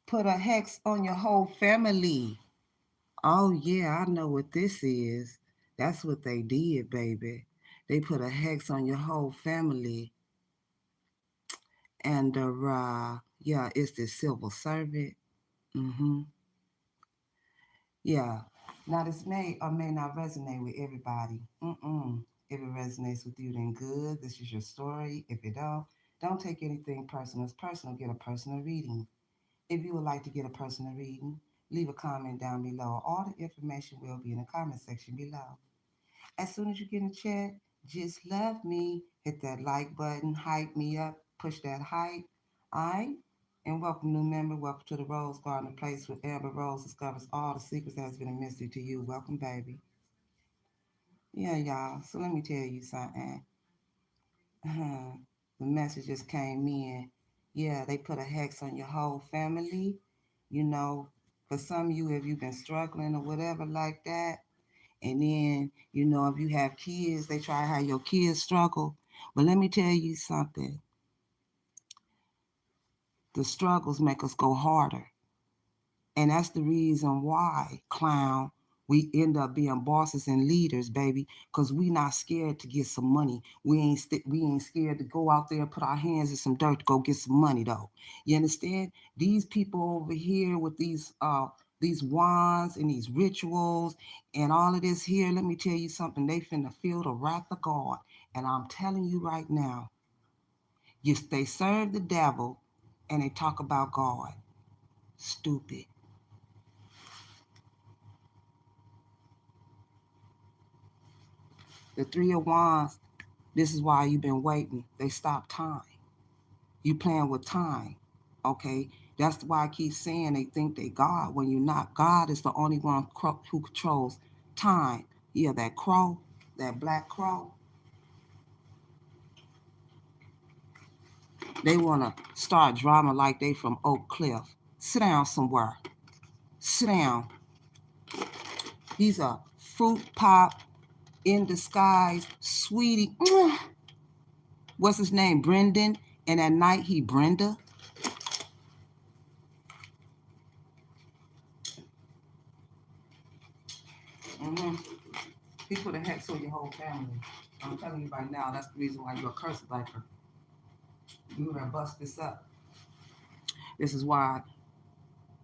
put a hex on your whole family. Oh, yeah, I know what this is. That's what they did, baby. They put a hex on your whole family. And, yeah, it's the civil servant. Mm-hmm. Yeah. Now, this may or may not resonate with everybody. Mm-mm. If it resonates with you, then good. This is your story. If it don't take anything personal. It's personal. Get a personal reading. If you would like to get a personal reading, leave a comment down below. All the information will be in the comment section below. As soon as you get in the chat, just love me. Hit that like button, hype me up, push that hype. Alright? And welcome new member. Welcome to the Rose Garden, a place where Amber Rose discovers all the secrets that has been a mystery to you. Welcome, baby. Yeah, y'all. So let me tell you something. The message just came in. Yeah, they put a hex on your whole family. You know, for some of you, if you've been struggling or whatever like that, and then, if you have kids, they try to have your kids struggle. But let me tell you something. The struggles make us go harder. And that's the reason why, clown, we end up being bosses and leaders, baby, because we not scared to get some money. We ain't scared to go out there and put our hands in some dirt to go get some money, though. You understand? These people over here with these wands and these rituals and all of this here, let me tell you something. They finna feel the wrath of God. And I'm telling you right now, they serve the devil and they talk about God. Stupid. The Three of Wands, this is why you've been waiting. They stop time. You playing with time, okay? That's why I keep saying they think they God when you're not. God is the only one who controls time. Yeah, that crow, that black crow, they want to start drama like they from Oak Cliff. Sit down somewhere. Sit down. He's a fruit pop in disguise, sweetie. What's his name? Brendan. And at night he Brenda. Mm-hmm. He put a hex on your whole family. I'm telling you right now, that's the reason why you're a curse breaker. You would have bust this up. This is why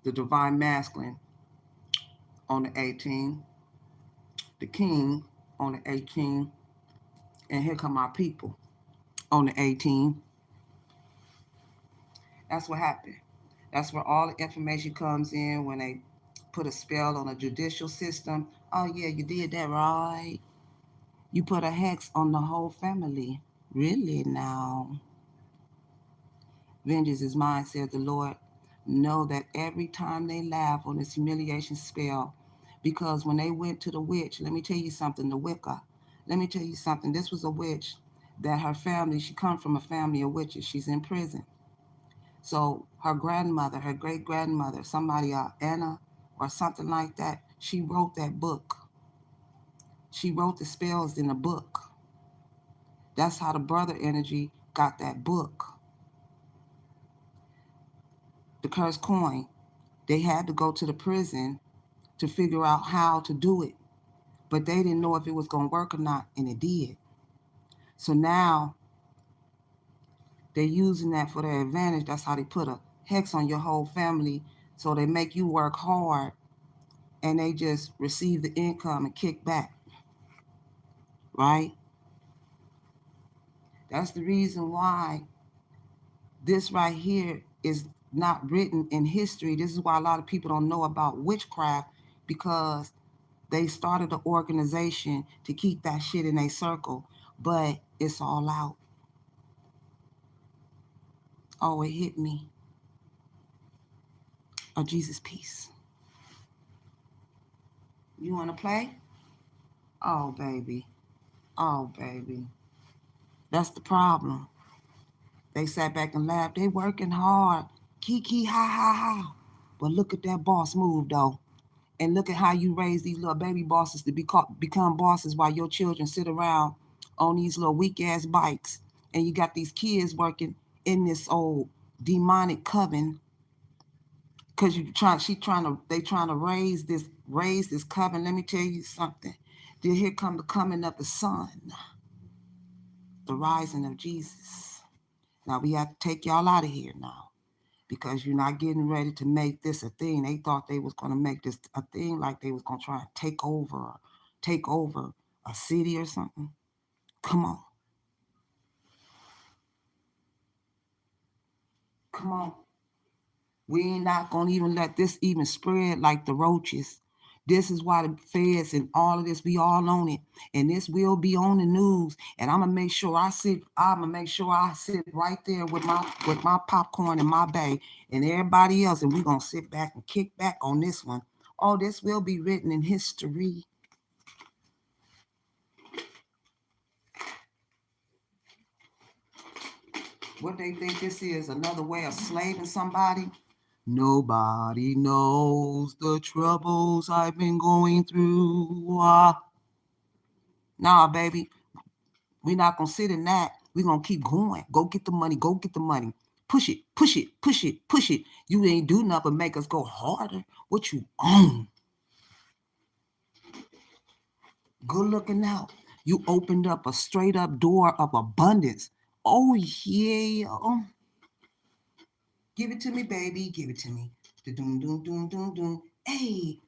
the divine masculine on the 18, the king on the 18, and here come our people on the 18. That's what happened. That's where all the information comes in when they put a spell on a judicial system. Oh yeah, you did that right. You put a hex on the whole family. Really now? Vengeance is mine, said the Lord. Know that every time they laugh on this humiliation spell, because when they went to the witch, let me tell you something, the Wicca, let me tell you something. This was a witch that her family, she come from a family of witches. She's in prison. So her grandmother, her great grandmother, somebody, Anna or something like that, she wrote that book. She wrote the spells in the book. That's how the brother energy got that book. The cursed coin. They had to go to the prison to figure out how to do it. But they didn't know if it was going to work or not, and it did. So now they're using that for their advantage. That's how they put a hex on your whole family. So they make you work hard and they just receive the income and kick back. Right? That's the reason why this right here is not written in history. This is why a lot of people don't know about witchcraft, because they started an organization to keep that shit in a circle, but it's all out. Oh, it hit me. Oh, Jesus, peace. You want to play? Oh, baby. Oh, baby. That's the problem. They sat back and laughed. They working hard. Kiki, ha, ha, ha. But look at that boss move, though. And look at how you raise these little baby bosses to become bosses while your children sit around on these little weak-ass bikes. And you got these kids working in this old demonic coven Cause they trying to raise this coven. Let me tell you something. Then here come the coming of the sun, the rising of Jesus. Now we have to take y'all out of here now, because you're not getting ready to make this a thing. They thought they was gonna make this a thing, like they was gonna try to take over a city or something. Come on, come on. We ain't not gonna even let this even spread like the roaches. This is why the feds and all of this, we all on it. And this will be on the news. And I'm gonna make sure I sit right there with my popcorn and my bay and everybody else, and we're gonna sit back and kick back on this one. Oh, this will be written in history. What they think this is, another way of slaving somebody? Nobody knows the troubles I've been going through. Nah, baby, we're not gonna sit in that. We're gonna keep going. Go get the money. Go get the money. Push it, push it, push it, push it. You ain't do nothing but make us go harder. What you own? Good looking out. You opened up a straight up door of abundance. Oh yeah. Give it to me, baby. Give it to me. Doom doom doom doom doom. Hey.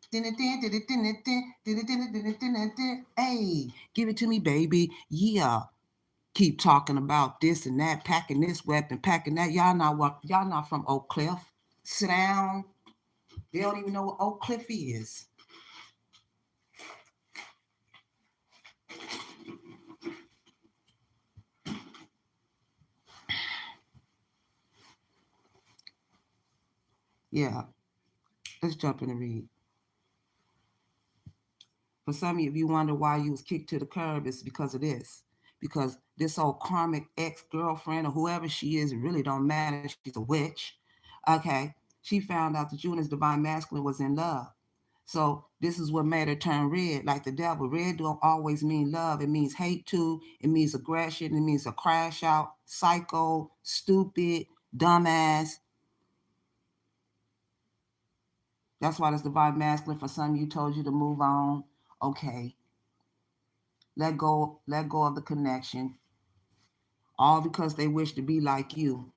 Hey. Give it to me, baby. Yeah. Keep talking about this and that, packing this weapon, packing that. Y'all not from Oak Cliff. Sit down. They don't even know what Oak Cliff is. Yeah. Let's jump in and read. For some of you, if you wonder why you was kicked to the curb, it's because of this. Because this old karmic ex-girlfriend or whoever she is, it really don't matter. She's a witch. Okay. She found out that you and his divine masculine was in love. So this is what made her turn red, like the devil. Red don't always mean love. It means hate too. It means aggression. It means a crash out, psycho, stupid, dumbass. That's why this divine masculine, for some of you, told you to move on. Okay. Let go of the connection. All because they wish to be like you.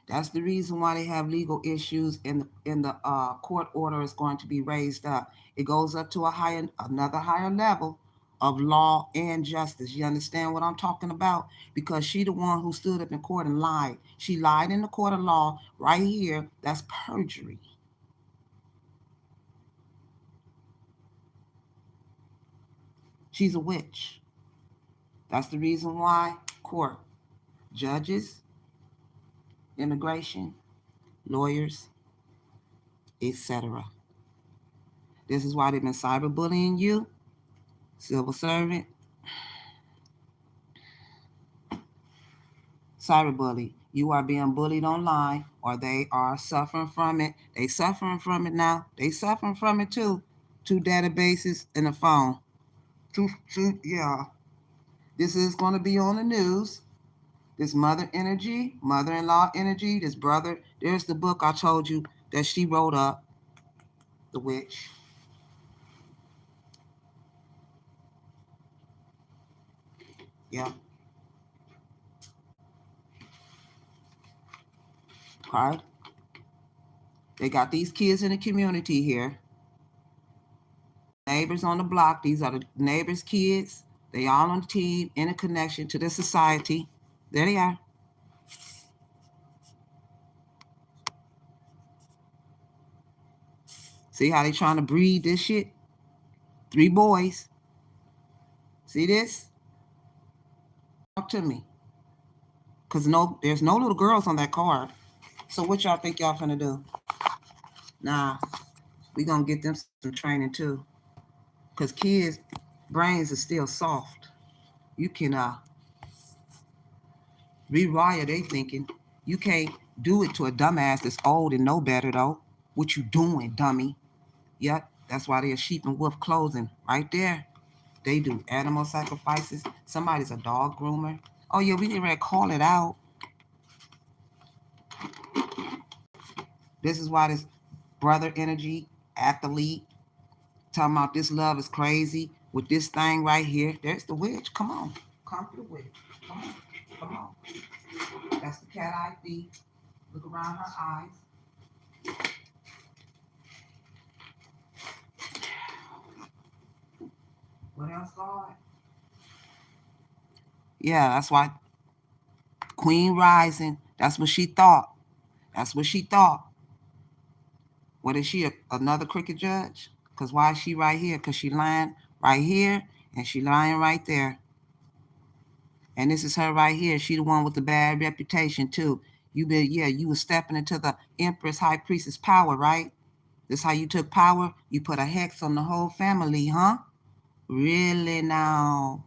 That's the reason why they have legal issues, and the court order is going to be raised up. It goes up to another higher level of law and justice. You understand what I'm talking about? Because she the one who stood up in court and lied. She lied in the court of law right here. That's perjury. She's a witch. That's the reason why court, judges, immigration, lawyers, etc. This is why they've been cyberbullying you, civil servant, cyberbully. You are being bullied online, or they are suffering from it. They suffering from it now. They suffering from it too. 2 databases and a phone. Yeah. This is going to be on the news. This mother energy, mother-in-law energy, this brother. There's the book I told you that she wrote up, The Witch. Yeah. Okay. They got these kids in the community here. Neighbors on the block. These are the neighbors' kids. They all on the team, in a connection to the society. There they are. See how they trying to breed this shit? 3 boys. See this? Talk to me. Cause there's no little girls on that card. So what y'all think y'all finna do? Nah, we gonna get them some training too. Cause kids' brains are still soft. You can rewire they thinking. You can't do it to a dumbass that's old and know better though. What you doing, dummy? Yep, that's why they're sheep and wolf clothing right there. They do animal sacrifices. Somebody's a dog groomer. Oh yeah, we didn't really call it out. This is why brother energy, athlete, talking about this love is crazy with this thing right here. There's the witch. Come on. Come to the witch. Come on. Come on. That's the cat eye thief. Look around her eyes. What else, God? Yeah, that's why Queen Rising, that's what she thought. That's what she thought. What is she, another cricket judge? Because why is she right here? Because she lying right here and she lying right there. And this is her right here. She the one with the bad reputation too. You was stepping into the Empress High Priestess power, right? This how you took power? You put a hex on the whole family, huh? Really now?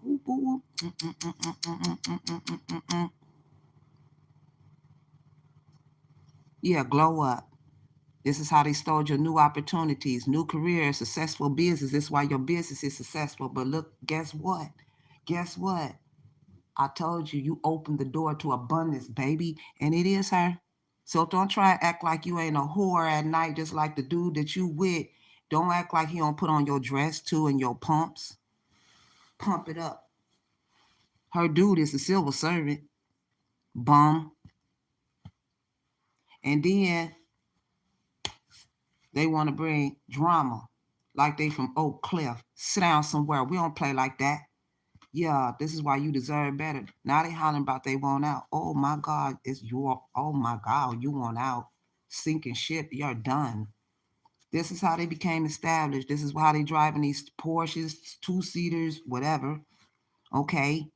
Yeah, glow up. This is how they stole your new opportunities, new careers, successful business. This is why your business is successful. But look, guess what? Guess what? I told you, you opened the door to abundance, baby. And it is her. So don't try to act like you ain't a whore at night, just like the dude that you with. Don't act like he don't put on your dress too and your pumps. Pump it up. Her dude is a civil servant. Bum. And then they want to bring drama like they from Oak Cliff. Sit down somewhere. We don't play like that. Yeah, this is why you deserve better. Now they hollering about they want out. Oh my God, it's your, oh my God, you want out. Sinking ship, you're done. This is how they became established. This is how they driving these Porsches, two-seaters, whatever. Okay.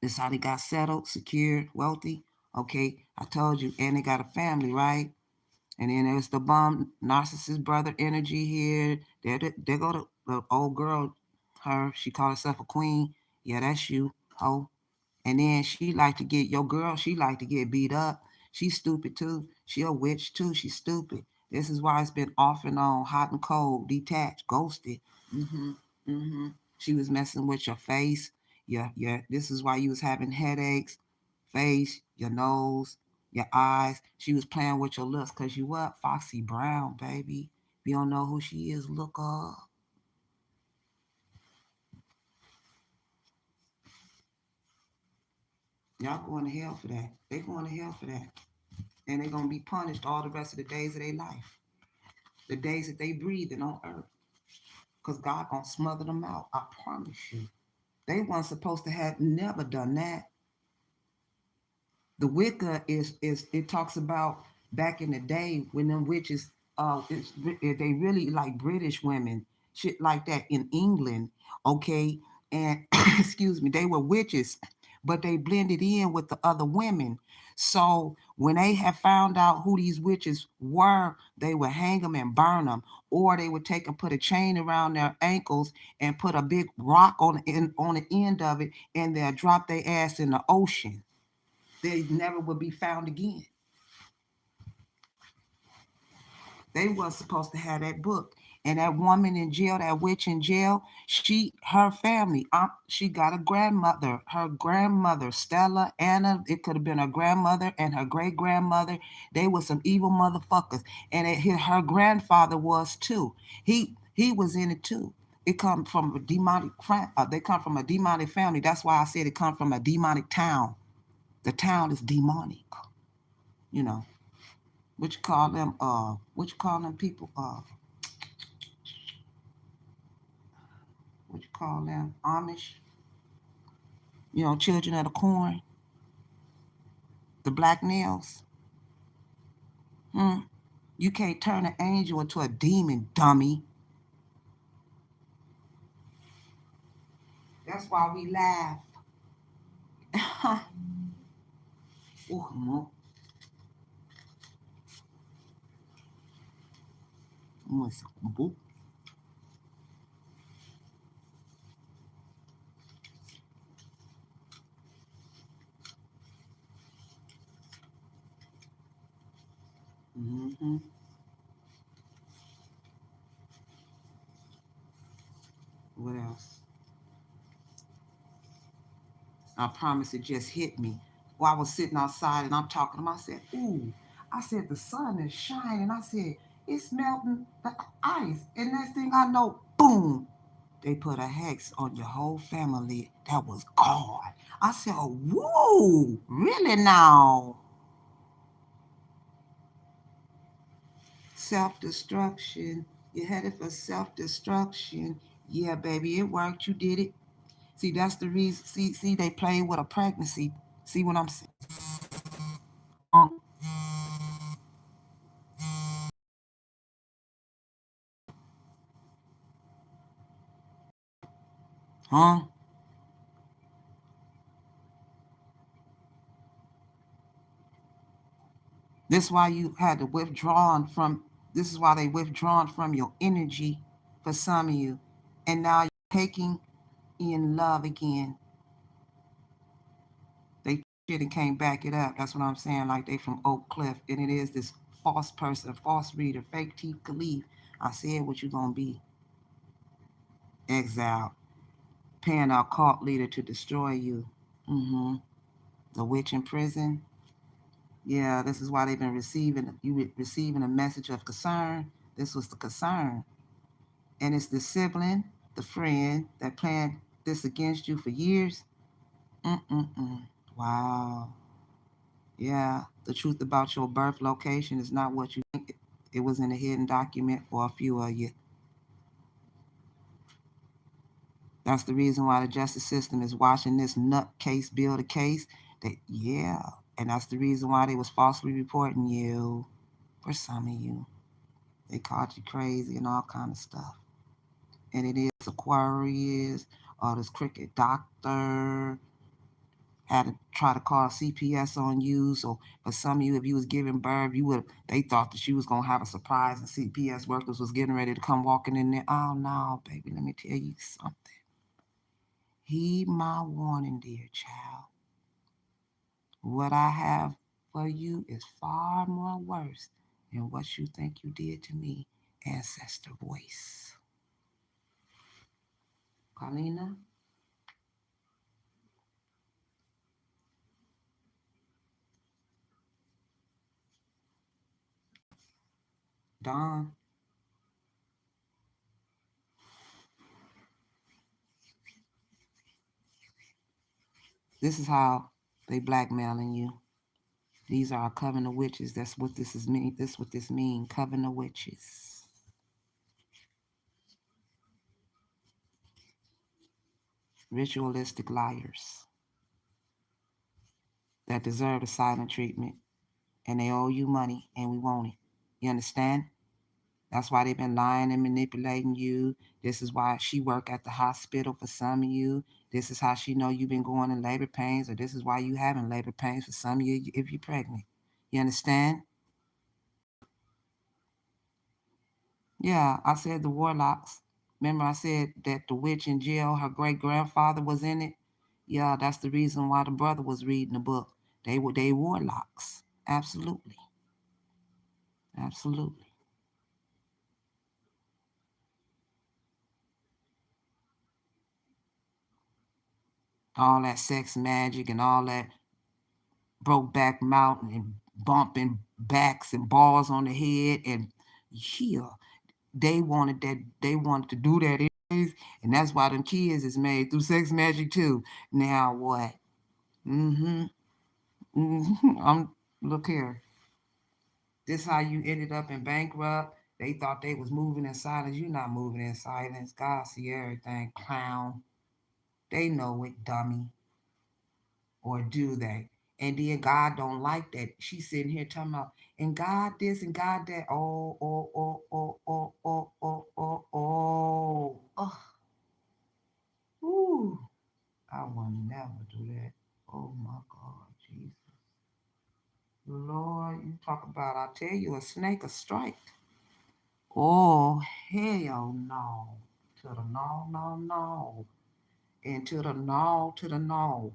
This is how they got settled, secure, wealthy. Okay, I told you. And they got a family, right? And then there's the bum narcissist brother energy here. There go the old girl, her. She called herself a queen. Yeah, that's you, ho. And then she like to get your girl. She like to get beat up. She's stupid too. She a witch too. She's stupid. This is why it's been off and on, hot and cold, detached, ghosted. Mhm, mhm. She was messing with your face. Yeah. This is why you was having headaches, face, your nose, your eyes. She was playing with your looks because you what? Foxy Brown, baby. If you don't know who she is, look up. Y'all going to hell for that. They going to hell for that. And they're going to be punished all the rest of the days of their life. The days that they breathing on earth. Because God going to smother them out. I promise you. They weren't supposed to have never done that. The Wicca is it talks about back in the day when them witches they really like British women, shit like that in England, okay? And excuse me, they were witches, but they blended in with the other women. So when they had found out who these witches were, they would hang them and burn them, or they would take and put a chain around their ankles and put a big rock on the end of it, and they'll drop their ass in the ocean. They never would be found again. They was supposed to have that book. And that woman in jail, that witch in jail, her family, she got a grandmother. Her grandmother, Stella, Anna, it could have been her grandmother and her great grandmother. They were some evil motherfuckers. And her grandfather was too. He was in it too. It come from a demonic. They come from a demonic family. That's why I said it come from a demonic town. The town is demonic. You know. What you call them people, what you call them, Amish, children of the corn, the black nails. Hmm. You can't turn an angel into a demon, dummy. That's why we laugh. Oh, mm-hmm. What else? I promise it just hit me. While I was sitting outside and I'm talking to him, I said, ooh, I said, the sun is shining. I said, It's melting the ice. And next thing I know, boom, they put a hex on your whole family that was gone. I said, whoa, really now? Self-destruction. You're headed for self-destruction. Yeah, baby, it worked. You did it. See, that's the reason. See, they play with a pregnancy. See what I'm saying? Huh? This is why you had to withdraw from. This is why they withdrawn from your energy for some of you, and now you're taking in love again. They shit and can't back it up. That's what I'm saying. Like they from Oak Cliff, and it is this false person, false reader, fake teeth Khalif. I said what you gonna be. Exiled, paying our cult leader to destroy you. Mm-hmm. The witch in prison. Yeah, this is why they've been receiving a message of concern. This was the concern, and it's the sibling, the friend that planned this against you for years. Mm-mm-mm. Wow. Yeah, the truth about your birth location is not what you think. It was in a hidden document for a few of you. That's the reason why the justice system is watching this nutcase build a case. That yeah, and that's the reason why they was falsely reporting you. For some of you, they called you crazy and all kind of stuff. And it is Aquarius or this cricket doctor had to try to call CPS on you. So for some of you, if you was giving birth, you would they thought that you was gonna have a surprise, and CPS workers was getting ready to come walking in there. Oh no, baby, let me tell you something. Heed my warning, dear child. What I have for you is far more worse than what you think you did to me, ancestor voice. Carlina, Don, this is how they blackmailing you. These are coven of witches. That's what this is mean. This what this mean. Coven of witches. Ritualistic liars that deserve the silent treatment, and they owe you money, and we want it. You understand? That's why they've been lying and manipulating you. This is why she work at the hospital for some of you. This is how she know you've been going in labor pains, or this is why you having labor pains for some of you if you're pregnant. You understand? Yeah, I said the warlocks. Remember I said that the witch in jail, her great grandfather was in it? Yeah, that's the reason why the brother was reading the book. They warlocks. Absolutely. Absolutely. All that sex magic and all that broke back mountain and bumping backs and balls on the head and yeah, they wanted to do that anyways, and that's why them kids is made through sex magic too. Now what? Mm-hmm. I'm look here. This how you ended up in bankrupt. They thought they was moving in silence. You're not moving in silence. God see everything, clown. They know it, dummy. Or do they? And then God don't like that. She's sitting here talking about, and God this and God that. Oh. Ooh. I will never do that. Oh my God, Jesus. Lord, you talk about, I tell you, a snake a strike. Oh, hell no. To the no, no, no. And to the no.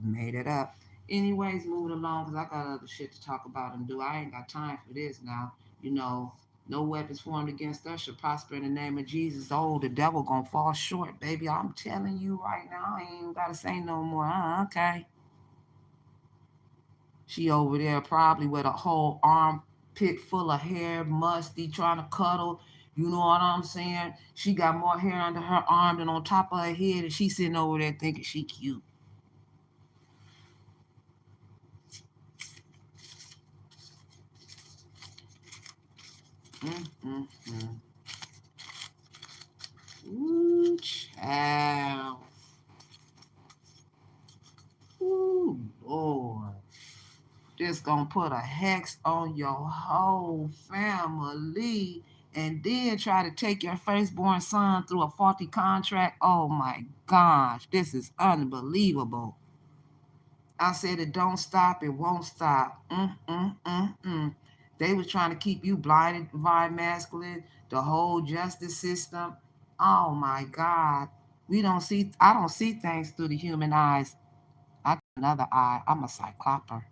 Made it up. Anyways, moving along because I got other shit to talk about and do. I ain't got time for this now. You know, no weapons formed against us should prosper in the name of Jesus. Oh, the devil gonna fall short, baby. I'm telling you right now. I ain't even gotta say no more. Okay. She over there probably with a whole pit full of hair, musty, trying to cuddle. You know what I'm saying? She got more hair under her arm than on top of her head, and she sitting over there thinking she cute. Mm-mm-mm. Ooh, child. Ooh, Lord. Just gonna put a hex on your whole family and then try to take your firstborn son through a faulty contract. Oh my gosh, this is unbelievable. I said it don't stop, it won't stop. They was trying to keep you blinded by masculine, the whole justice system. Oh my God. I don't see things through the human eyes. I got another eye. I'm a cycloper.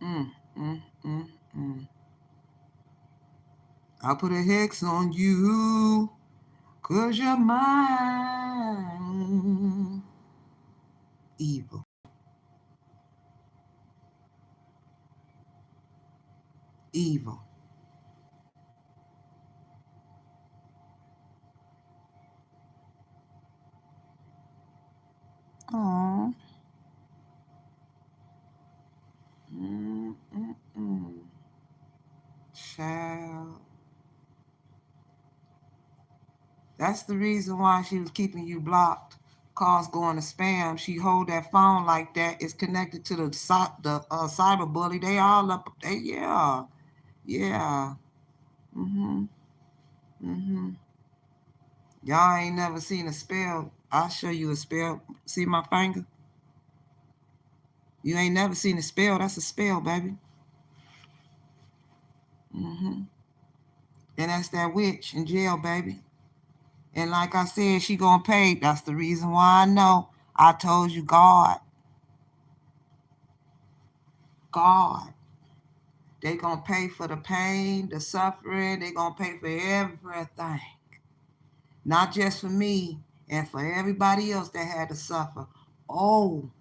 Mm, mm, mm, mm. I'll put a hex on you, 'cause you're mine. Evil, evil. Oh, mm, mm, mm. Child. That's the reason why she was keeping you blocked. Calls going to spam. She hold that phone like that. It's connected to the cyber bully. They all up. Yeah, yeah. Mhm, mhm. Y'all ain't never seen a spell. I'll show you a spell. See my finger? You ain't never seen a spell. That's a spell, baby. Hmm. And that's that witch in jail, baby. And like I said, she gonna pay. That's the reason why I know. I told you, God, God. They gonna pay for the pain, the suffering. They gonna pay for everything, not just for me and for everybody else that had to suffer. Oh,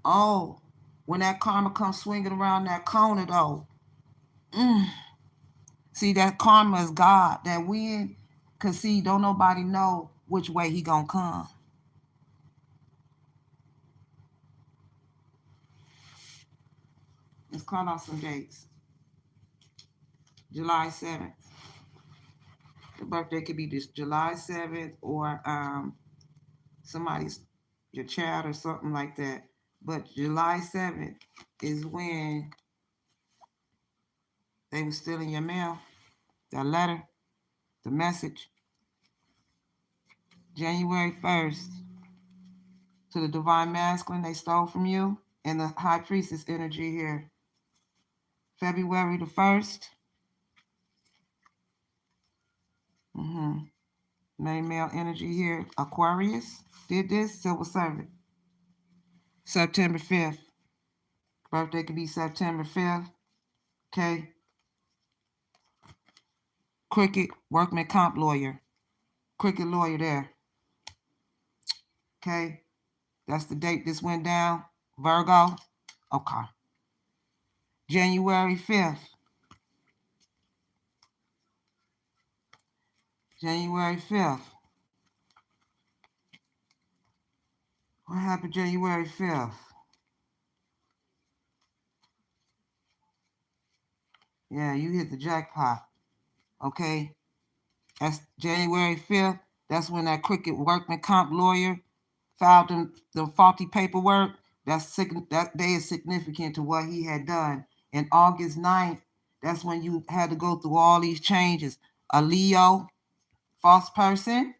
oh, when that karma comes swinging around that corner, though. Mm. See, that karma is God. That wind, cause see, don't nobody know which way he gonna come. Let's call out some dates. July 7th. The birthday could be this July 7th or somebody's your child or something like that. But July 7th is when they were still in your mail. That letter, the message. January 1st to the divine masculine they stole from you. And the high priestess energy here. February the 1st. Mm-hmm. Main male energy here. Aquarius did this. Civil servant. September 5th. Birthday could be September 5th. Okay. Cricket, workman comp lawyer. Cricket lawyer there. Okay. That's the date this went down. Virgo. Okay. January 5th. January 5th. What happened January 5th? Yeah, you hit the jackpot. Okay. That's January 5th. That's when that cricket workman comp lawyer filed the faulty paperwork. That day is significant to what he had done. And August 9th, that's when you had to go through all these changes. A Leo, false person.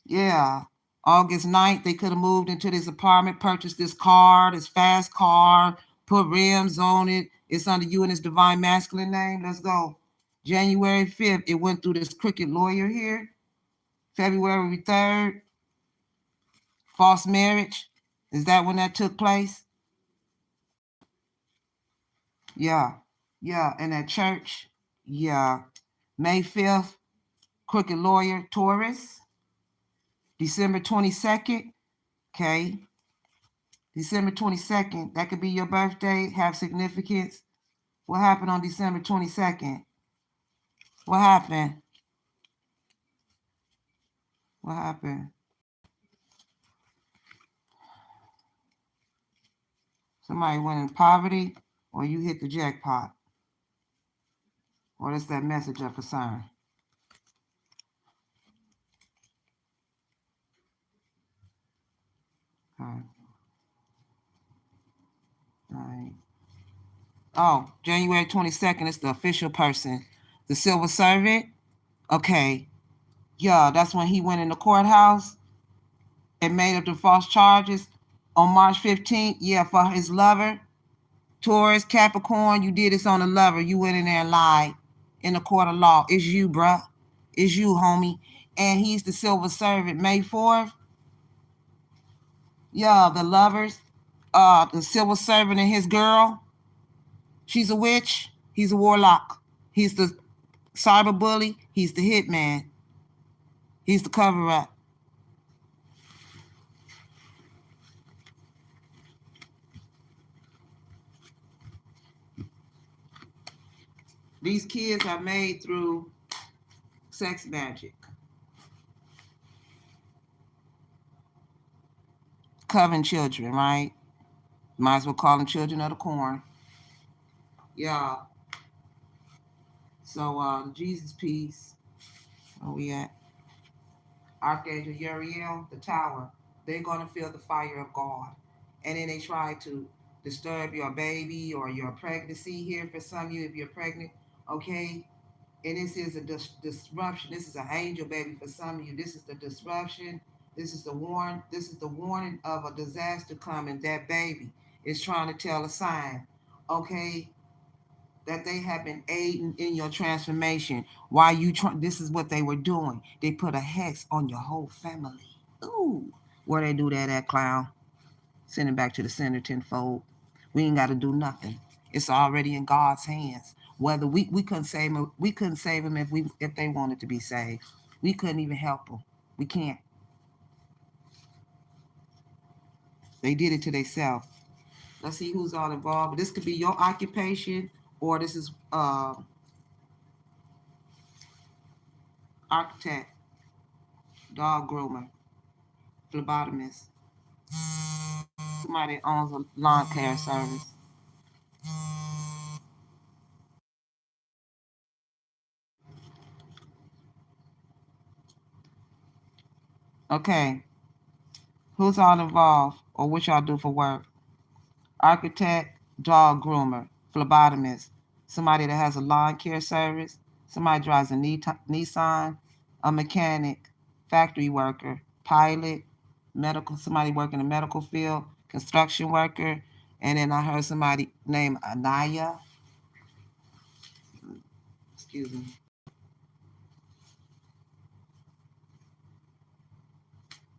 Yeah. August 9th, they could have moved into this apartment, purchased this car, this fast car, put rims on it. It's under you and this divine masculine name. Let's go. January 5th, it went through this cricket lawyer here. February 3rd, false marriage. Is that when that took place? Yeah. Yeah. And at church. Yeah. May 5th, crooked lawyer, Taurus. December 22nd, okay. December 22nd, that could be your birthday, have significance. What happened on December 22nd? What happened? What happened? Somebody went in poverty, or you hit the jackpot? Or is that message of concern? Okay. All right. Oh, January 22nd is the official person. The civil servant. Okay. Yeah, that's when he went in the courthouse and made up the false charges on March 15th. Yeah, for his lover. Taurus, Capricorn, you did this on a lover. You went in there and lied in the court of law. It's you, bruh. It's you, homie. And he's the civil servant. May 4th. Yeah, the lovers. The civil servant and his girl. She's a witch. He's a warlock. He's the cyber bully. He's the hitman. He's the cover-up. These kids are made through sex magic. Coven children, right? Might as well call them children of the corn. Yeah. So the Jesus piece, where we at? Archangel Uriel, the tower. They're gonna feel the fire of God. And then they try to disturb your baby or your pregnancy here for some of you if you're pregnant, okay? And this is a disruption. This is an angel baby for some of you. This is the disruption. This is the warn. This is the warning of a disaster coming. That baby is trying to tell a sign, okay, that they have been aiding in your transformation. While you this is what they were doing. They put a hex on your whole family. Ooh, where they do that at, clown? Send it back to the center tenfold. We ain't got to do nothing. It's already in God's hands. Whether we couldn't save them, we couldn't save them if they wanted to be saved. We couldn't even help them. We can't. They did it to themselves. Let's see who's all involved. This could be your occupation, or this is architect, dog groomer, phlebotomist, somebody owns a lawn care service. Okay, who's all involved, or what y'all do for work? Architect, dog groomer, phlebotomist, somebody that has a lawn care service, somebody drives a Nissan, a mechanic, factory worker, pilot, medical, somebody working in the medical field, construction worker, and then I heard somebody named Anaya. Excuse me.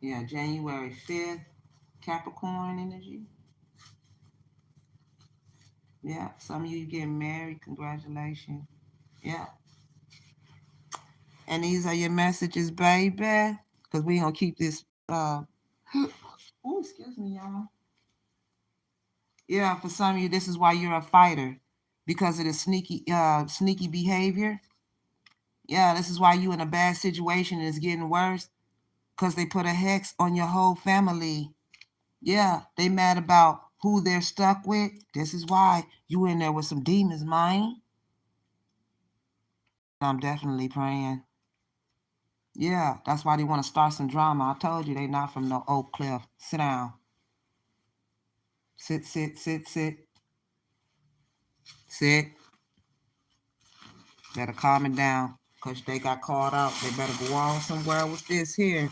Yeah, January 5th, Capricorn energy. Yeah, some of you getting married, congratulations. Yeah. And these are your messages, baby. Because we gonna keep this oh, excuse me, y'all. Yeah, for some of you, this is why you're a fighter. Because of the sneaky behavior. Yeah, this is why you in a bad situation and it's getting worse. Because they put a hex on your whole family. Yeah, they mad about who they're stuck with. This is why you in there with some demons, mine. I'm definitely praying. Yeah, that's why they want to start some drama. I told you they not from no Oak Cliff. Sit down. Sit, sit, sit, sit. Sit. Better calm it down. Because they got called out. They better go on somewhere with this here.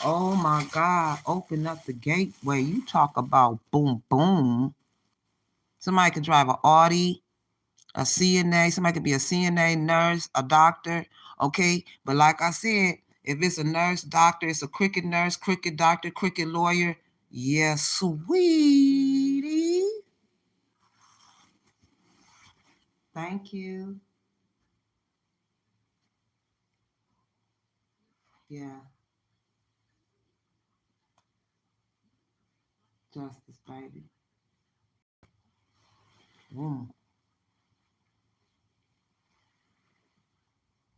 Oh my God. Open up the gateway. You talk about boom, boom. Somebody could drive an Audi, a CNA. Somebody could be a CNA, nurse, a doctor. Okay. But like I said, if it's a nurse, doctor, it's a cricket nurse, cricket doctor, cricket lawyer. Yes, sweetie. Thank you. Yeah. Justice, baby. Mm.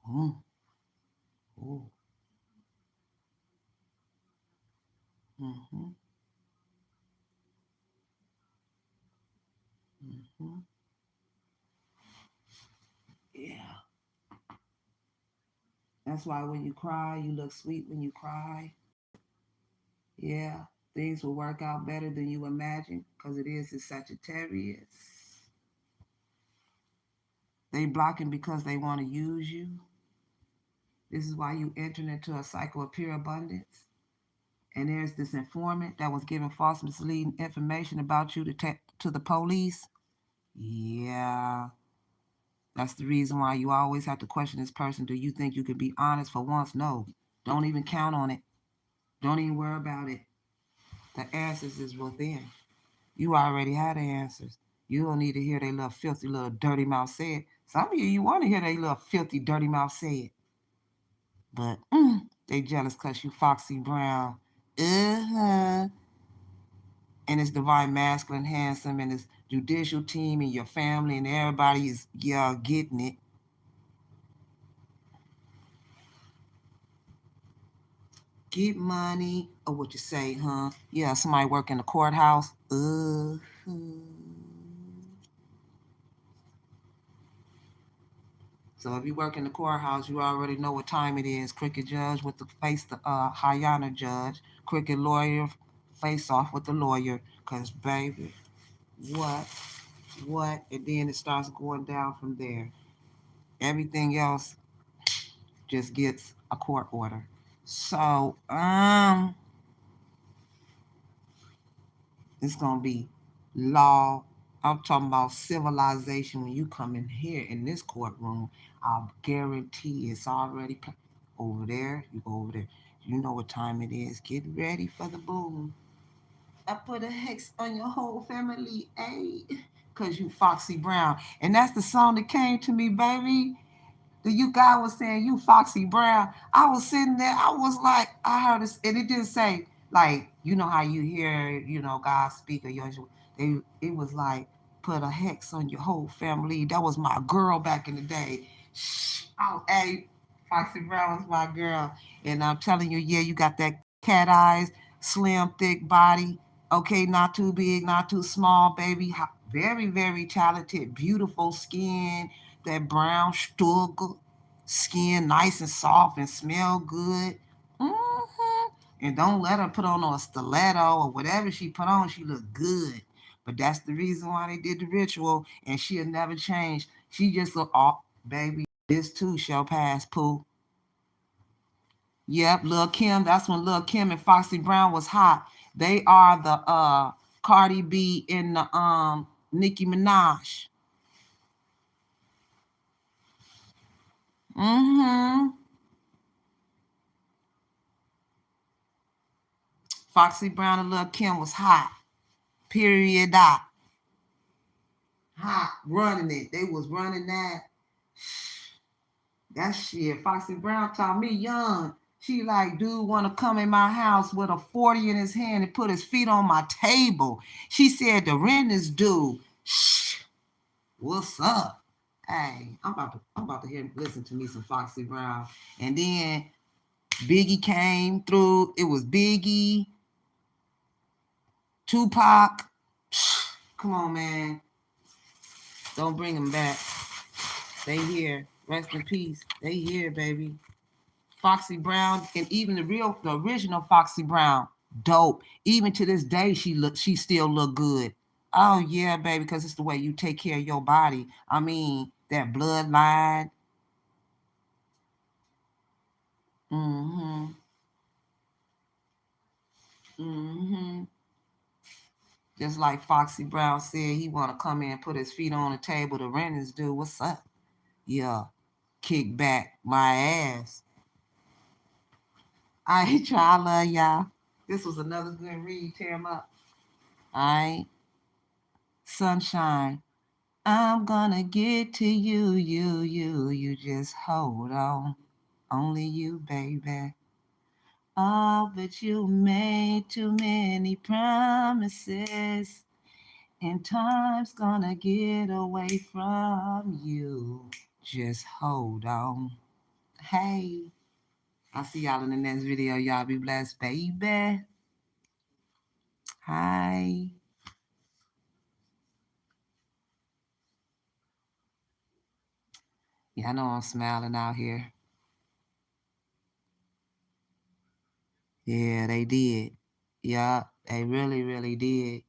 Mm. Ooh. Mm-hmm. Mm-hmm. Yeah. That's why when you cry, you look sweet when you cry. Yeah. Things will work out better than you imagine because it is a Sagittarius. They blocking because they want to use you. This is why you entered into a cycle of pure abundance. And there's this informant that was giving false misleading information about you to the police. Yeah. That's the reason why you always have to question this person. Do you think you can be honest for once? No. Don't even count on it. Don't even worry about it. The answers is within. You already had the answers. You don't need to hear they little filthy little dirty mouth say it. Some of you want to hear they little filthy dirty mouth say it. But they jealous because you Foxy Brown. Uh-huh. And it's divine masculine handsome and it's judicial team and your family and everybody is yeah getting it. Get money or what you say, huh? Yeah, somebody work in the courthouse. So if you work in the courthouse, you already know what time it is. Cricket judge with the face the hyena judge. Cricket lawyer face off with the lawyer. Cause baby, what, and then it starts going down from there. Everything else just gets a court order. So it's gonna be law. I'm talking about civilization. When you come in here in this courtroom, I guarantee it's already over there. You go over there. You know what time it is. Get ready for the boom. I put a hex on your whole family, cause you Foxy Brown, and that's the song that came to me, baby. The you guy was saying you Foxy Brown. I was sitting there, I was like, I heard this, and it didn't say like you know how you hear God speak or your it was like put a hex on your whole family. That was my girl back in the day. Shh, oh, hey, Foxy Brown was my girl, and I'm telling you, yeah, you got that cat eyes, slim, thick body. Okay, not too big, not too small, baby. Very, very talented, beautiful skin, that brown struggle skin, nice and soft and smell good. And don't let her put on a stiletto or whatever she put on. She look good. But that's the reason why they did the ritual, and she'll never change. She just look, oh, baby, this too shall pass, poo. Yep, Lil Kim. That's when Lil Kim and Foxy Brown was hot. They are the Cardi B and the Nicki Minaj. Mm-hmm. Foxy Brown and Lil Kim was hot. Period. Dot. Hot. Running it. They was running that. That shit. Foxy Brown taught me young. She like, dude wanna come in my house with a 40 in his hand and put his feet on my table. She said the rent is due. Shh. What's up? Hey, I'm about to hear listen to me some Foxy Brown. And then Biggie came through. It was Biggie, Tupac. Come on, man. Don't bring them back. They here. Rest in peace. They here, baby. Foxy Brown, and even the original Foxy Brown, dope. Even to this day, she still look good. Oh yeah, baby, because it's the way you take care of your body. I mean, that bloodline. Mm-hmm. Mm-hmm. Just like Foxy Brown said, he want to come in and put his feet on the table. The rent is due. What's up? Yeah, kick back my ass. I try, I love y'all. This was another good read. Tear 'em up. All right, sunshine. I'm gonna get to you. You just hold on. Only you, baby. Oh, but you made too many promises, and time's gonna get away from you. Just hold on. Hey, I'll see y'all in the next video. Y'all be blessed, baby. Hi. Yeah, I know I'm smiling out here. Yeah, they did. Yeah, they really, really did.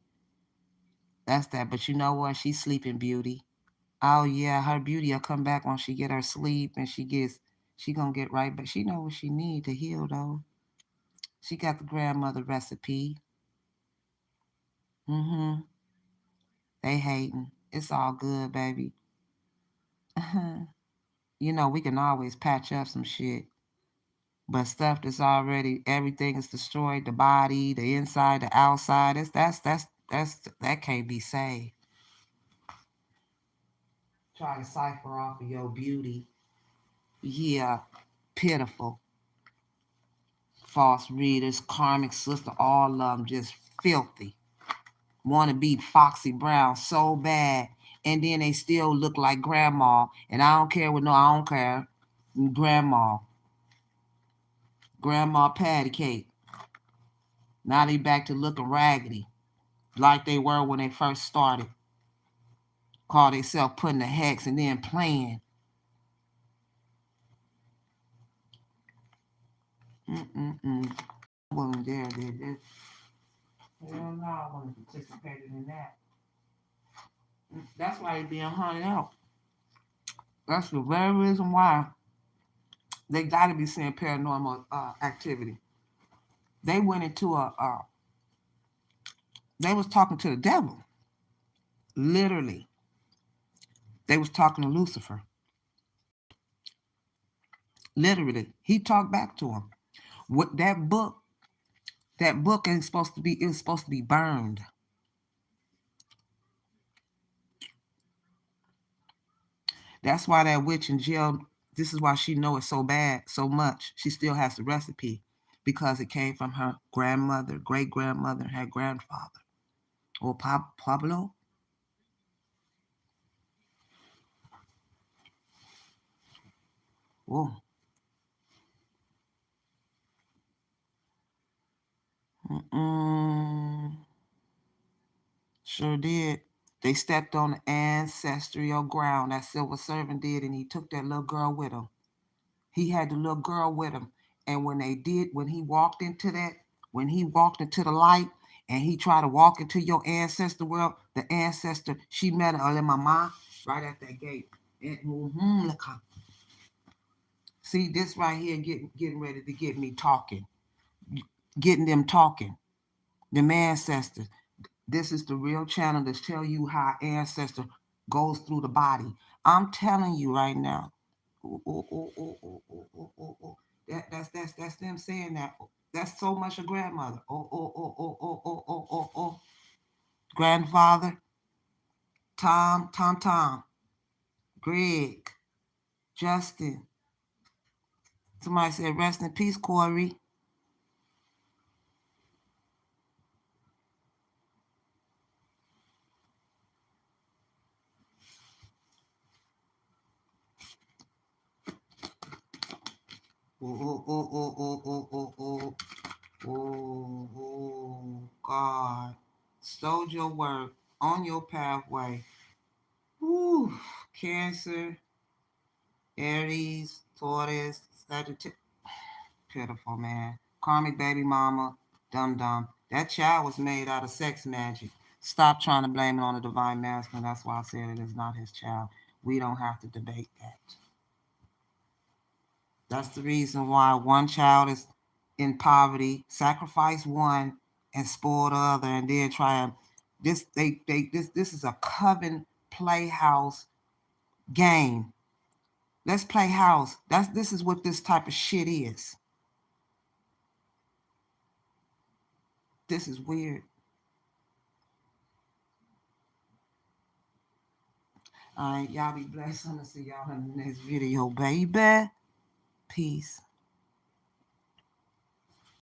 That's that. But you know what? She's sleeping beauty. Oh yeah, her beauty will come back when she get her sleep and she gonna get right back. She know what she need to heal though. She got the grandmother recipe. Mm-hmm. They hating. It's all good, baby. You know, we can always patch up some shit. But stuff that's already everything is destroyed, the body, the inside, the outside, that can't be saved. Try to cipher off of your beauty. Yeah, pitiful. False readers, karmic sister, all of them just filthy. Want to be Foxy Brown so bad, and then they still look like grandma. And I don't care what no, I don't care. Grandma patty cake. Now they back to looking raggedy, like they were when they first started. Call themselves putting the hex and then playing. Mm-mm-mm. I wasn't there, did this. Hell no, I wasn't participating in that. That's why they being hunted out. That's the very reason why they got to be seeing paranormal activity. They went into they was talking to the devil, literally. They was talking to Lucifer, literally. He talked back to him. What that book ain't supposed to be. It was supposed to be burned. That's why that witch in jail. This is why she know it so bad, so much. She still has the recipe because it came from her grandmother, great grandmother, her grandfather, or Pablo. Oh, mm-mm. Sure did. They stepped on the ancestral ground. That silver servant did, and he took that little girl with him. He had the little girl with him. And when he walked into the light and he tried to walk into your ancestor world, the ancestor, she met her in my mind right at that gate. And, see, this right here getting ready to get me talking. Getting them talking. The ancestors. This is the real channel that tell you how ancestor goes through the body. I'm telling you right now. Oh, oh, oh, oh, oh, oh, oh, oh, oh. That's them saying that. That's so much a grandmother. Oh, oh, oh, oh, oh, oh, oh, oh, oh. Grandfather, Tom, Greg, Justin. Somebody said, rest in peace, Corey. Oh, oh, oh, oh, oh, oh, oh, oh. Oh, oh, God. Stowed your work on your pathway. Whew. Cancer, Aries, Taurus, Sagittarius. Pitiful, man. Karmic baby mama, dum dum. That child was made out of sex magic. Stop trying to blame it on the divine masculine. That's why I said it is not his child. We don't have to debate that. That's the reason why one child is in poverty, sacrifice one and spoil the other, and then try and this is a coven playhouse game. Let's play house. This is what this type of shit is. This is weird. All right, y'all be blessed. I'm gonna see y'all in the next video, baby. Peace.